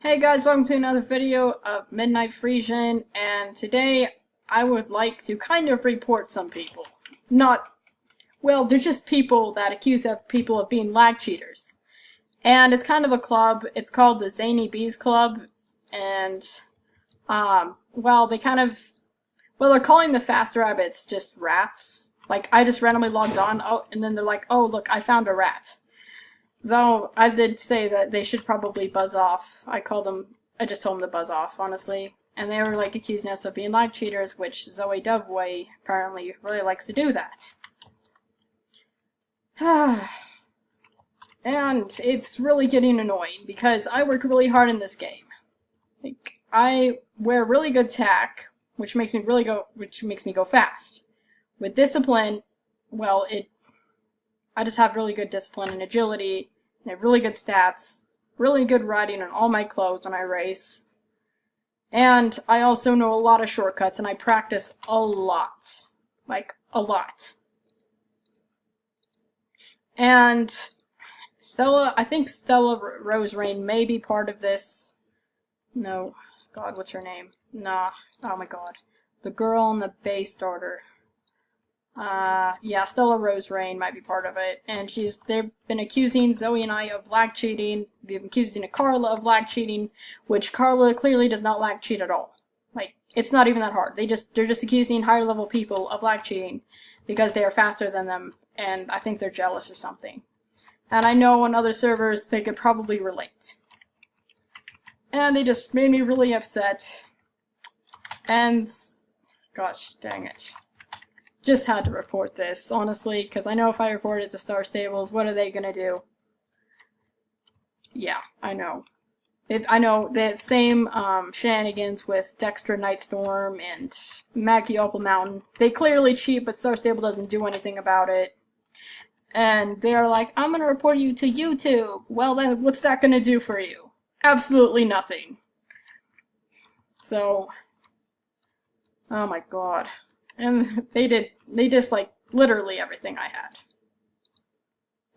Hey guys, welcome to another video of Midnight Fresian, and today I would like to kind of report some people. They're just people that accuse people of being lag cheaters. And it's kind of a club. It's called the Zany Bees Club, and, they're calling the fast rabbits just rats. Like, I just randomly logged on, and then they're like, oh, look, I found a rat. Though, I did say that they should probably buzz off. I just told them to buzz off, honestly. And they were, like, accusing us of being lag cheaters, which Zoe Doveway apparently really likes to do that. And it's really getting annoying, because I work really hard in this game. Like, I wear really good tack, which makes me go fast. With discipline, I just have really good discipline and agility, and I have really good stats, really good riding on all my clothes when I race. And I also know a lot of shortcuts, and I practice a lot. Like, a lot. And I think Stella Rose Rain may be part of this. No. God, what's her name? Nah. Oh my god. The girl on the Bay starter. Yeah, Stella Rose Rain might be part of it, and they've been accusing Zoe and I of lag cheating. They've been accusing Carla of lag cheating, which Carla clearly does not lag cheat at all. Like, it's not even that hard. They're just accusing higher level people of lag cheating because they are faster than them, and I think they're jealous or something. And I know on other servers they could probably relate. And they just made me really upset. And gosh, dang it. Just had to report this, honestly, because I know if I report it to Star Stables, what are they gonna do? Yeah, I know. I know the same shenanigans with Dexter Nightstorm and Maggie Opal Mountain. They clearly cheat, but Star Stable doesn't do anything about it. And they're like, I'm gonna report you to YouTube. Well then, what's that gonna do for you? Absolutely nothing. So, oh my god. And they disliked literally everything I had.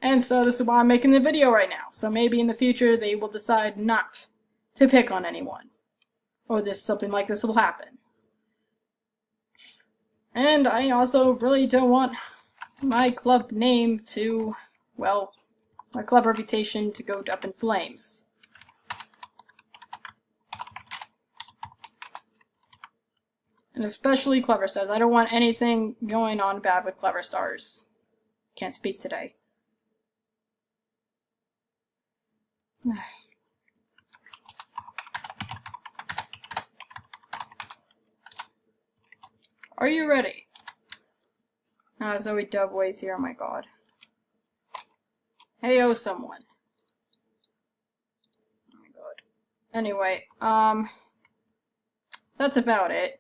And so this is why I'm making the video right now. So maybe in the future they will decide not to pick on anyone. Or something like this will happen. And I also really don't want my club name to, my club reputation to go up in flames. And especially Clever Stars. I don't want anything going on bad with Clever Stars. Can't speak today. Are you ready? Zoe Doveway's here, oh my god. Heyo, someone. Oh my god. Anyway, that's about it.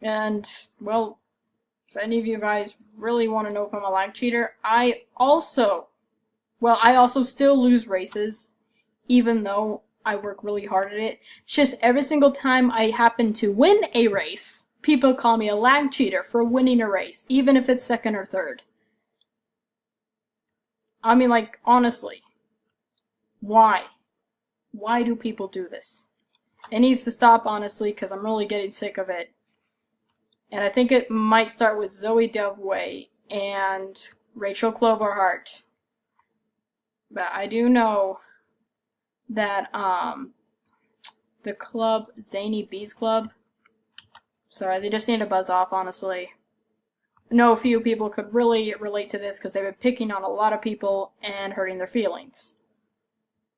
And, if any of you guys really want to know if I'm a lag cheater, I also still lose races, even though I work really hard at it. It's just every single time I happen to win a race, people call me a lag cheater for winning a race, even if it's second or third. I mean, like, honestly, why? Why do people do this? It needs to stop, honestly, because I'm really getting sick of it. And I think it might start with Zoe Doveway and Rachel Cloverheart. But I do know that the club, Zany Bees Club, sorry, they just need to buzz off, honestly. I know a few people could really relate to this because they've been picking on a lot of people and hurting their feelings.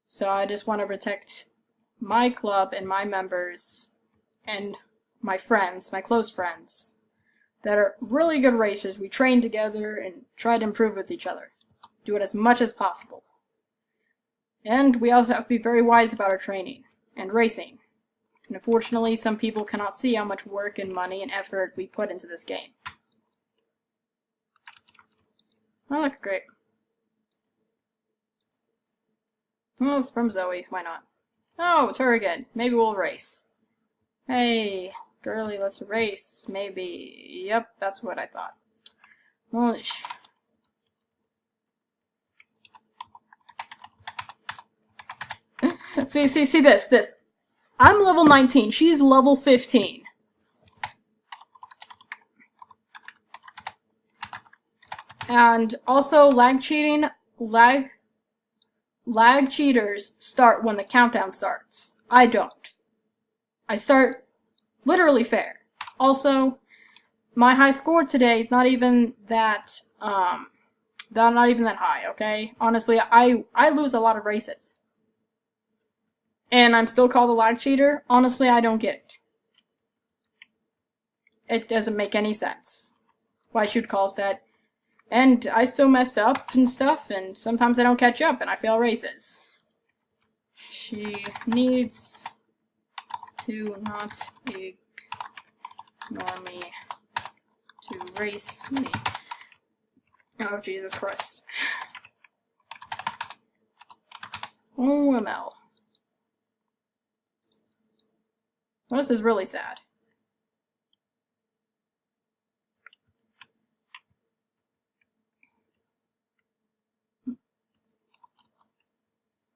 So I just want to protect my club and my members and my friends, my close friends, that are really good racers. We train together and try to improve with each other. Do it as much as possible. And we also have to be very wise about our training and racing. And unfortunately, some people cannot see how much work and money and effort we put into this game. Oh, look, great. Oh, it's from Zoe, why not? Oh, it's her again. Maybe we'll race. Hey, girly, let's race. Maybe. Yep, that's what I thought. Well, See this. I'm level 19, she's level 15. And also lag cheating, lag cheaters start when the countdown starts. I don't. I start literally fair. Also, my high score today is not even that not even that high, okay? Honestly, I lose a lot of races. And I'm still called a lag cheater. Honestly, I don't get it. It doesn't make any sense. Why should call us that? And I still mess up and stuff, and sometimes I don't catch up and I fail races. She needs to not ignore me to race me. Oh, Jesus Christ. OML. Well, this is really sad.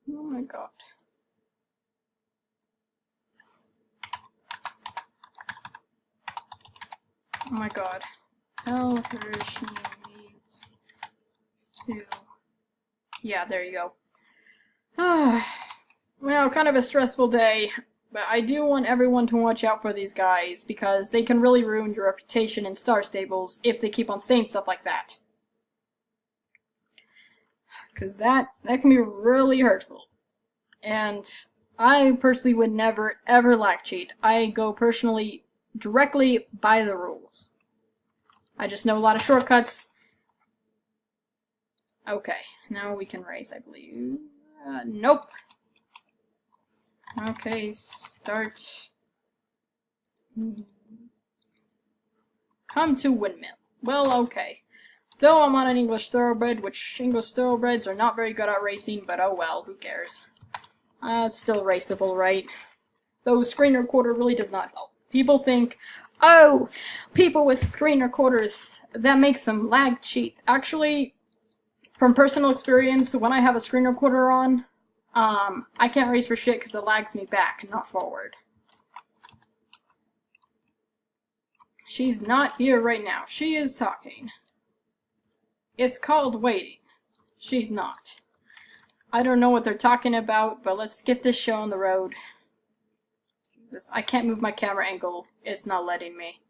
Oh my god. Oh my god. Tell her she needs to... Yeah, there you go. Well, kind of a stressful day, but I do want everyone to watch out for these guys, because they can really ruin your reputation in Star Stables if they keep on saying stuff like that. Because that can be really hurtful. And I personally would never, ever lag cheat. I go personally directly by the rules. I just know a lot of shortcuts. Okay, now we can race, I believe. Nope. Okay, start. Come to windmill. Well, okay. Though I'm on an English thoroughbred, which English thoroughbreds are not very good at racing, but oh well, who cares. It's still raceable, right? Though screen recorder really does not help. People think, oh, people with screen recorders, that makes them lag cheat. Actually, from personal experience, when I have a screen recorder on, I can't race for shit because it lags me back, not forward. She's not here right now. She is talking. It's called waiting. She's not. I don't know what they're talking about, but let's get this show on the road. Jesus, I can't move my camera angle. It's not letting me.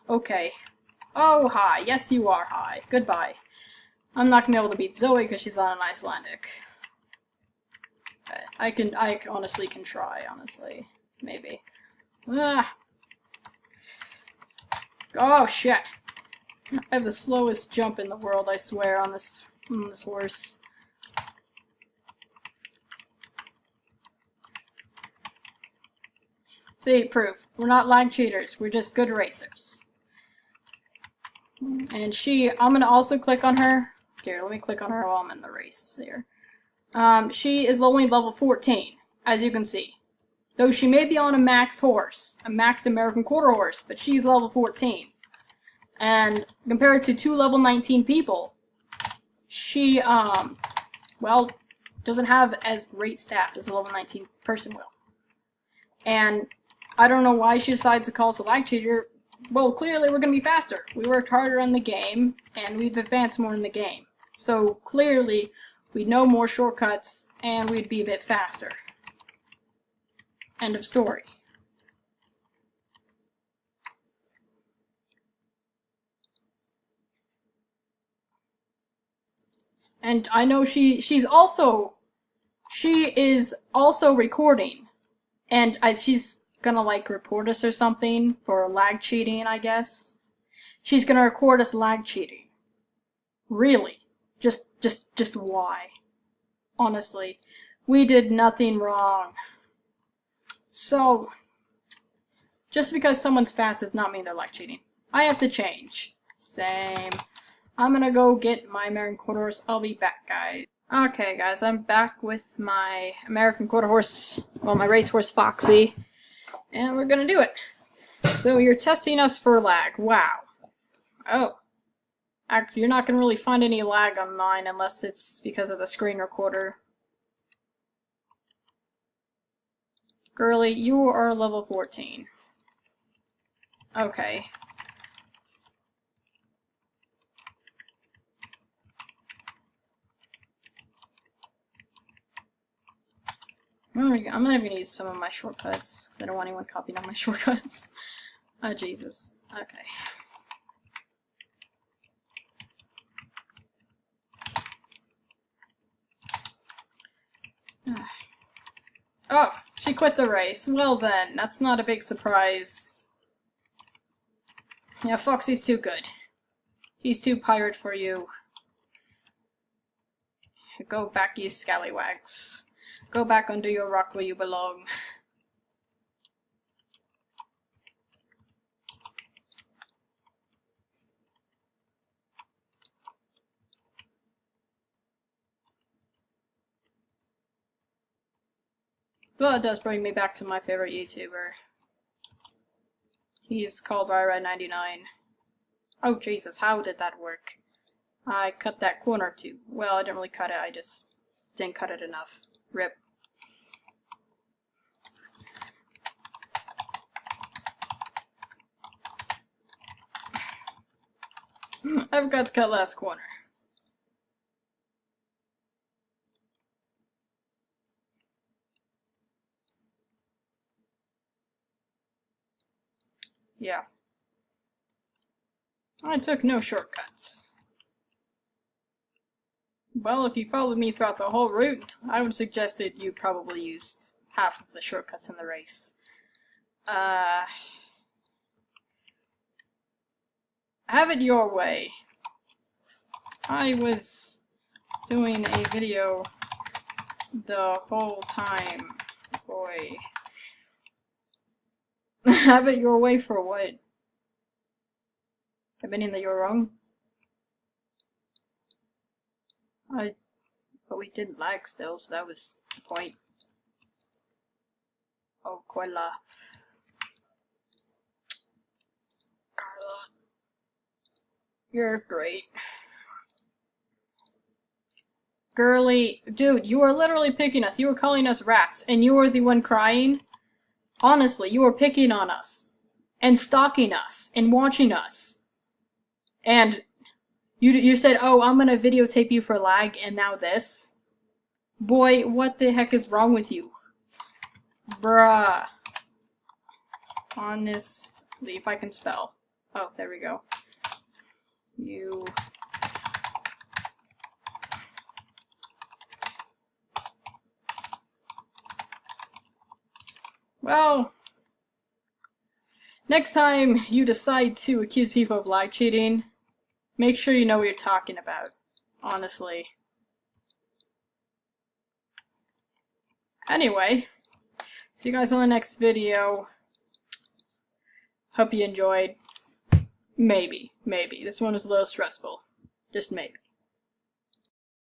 Okay. Oh, hi. Yes, you are hi. Goodbye. I'm not gonna be able to beat Zoe because she's on an Icelandic. But I honestly can try, honestly. Maybe. Oh, shit. I have the slowest jump in the world, I swear, on this horse. See, proof. We're not lag cheaters. We're just good racers. And I'm gonna also click on her. Here, let me click on her while I'm in the race here. She is only level 14, as you can see. Though she may be on a max horse, a maxed American quarter horse, but she's level 14. And compared to 2 level 19 people, she, well, doesn't have as great stats as a level 19 person will. And I don't know why she decides to call us a lag cheater. Well, clearly we're going to be faster. We worked harder in the game, and we've advanced more in the game. So clearly, we'd know more shortcuts, and we'd be a bit faster. End of story. And I know she is also recording, and she's gonna like report us or something for lag cheating, I guess. She's gonna record us lag cheating. Really? Just why? Honestly, we did nothing wrong. So, just because someone's fast does not mean they're lag cheating. I have to change. Same. I'm gonna go get my American quarter horse. I'll be back, guys. Okay, guys, I'm back with my American quarter horse, well, my racehorse Foxy, and we're gonna do it. So you're testing us for lag. Wow. Oh. You're not gonna really find any lag on mine unless it's because of the screen recorder. Girly, you are level 14. Okay. I'm not even gonna use some of my shortcuts, because I don't want anyone copying all my shortcuts. Oh, Jesus. Okay. Oh, she quit the race. Well then, that's not a big surprise. Yeah, Foxy's too good. He's too pirate for you. Go back, you scallywags. Go back under your rock where you belong. Well, it does bring me back to my favorite YouTuber. He's called Ryra99. Oh Jesus, how did that work? I cut that corner too. Well, I didn't really cut it, I just didn't cut it enough. Rip. I forgot to cut last corner. Yeah. I took no shortcuts. Well, if you followed me throughout the whole route, I would suggest that you probably used half of the shortcuts in the race. Have it your way. I was doing a video the whole time. Boy. Have it your way for what? Admitting that you're wrong? But we didn't lag still, so that was the point. Oh, Quella. Carla. You're great. Girly, dude, you were literally picking us. You were calling us rats, and you were the one crying. Honestly, you were picking on us, and stalking us, and watching us. And you said, oh, I'm gonna videotape you for lag, and now this? Boy, what the heck is wrong with you? Bruh. Honestly, if I can spell. Oh, there we go. You... Well, next time you decide to accuse people of lag cheating, make sure you know what you're talking about. Honestly. Anyway, see you guys on the next video. Hope you enjoyed. Maybe. This one was a little stressful. Just maybe.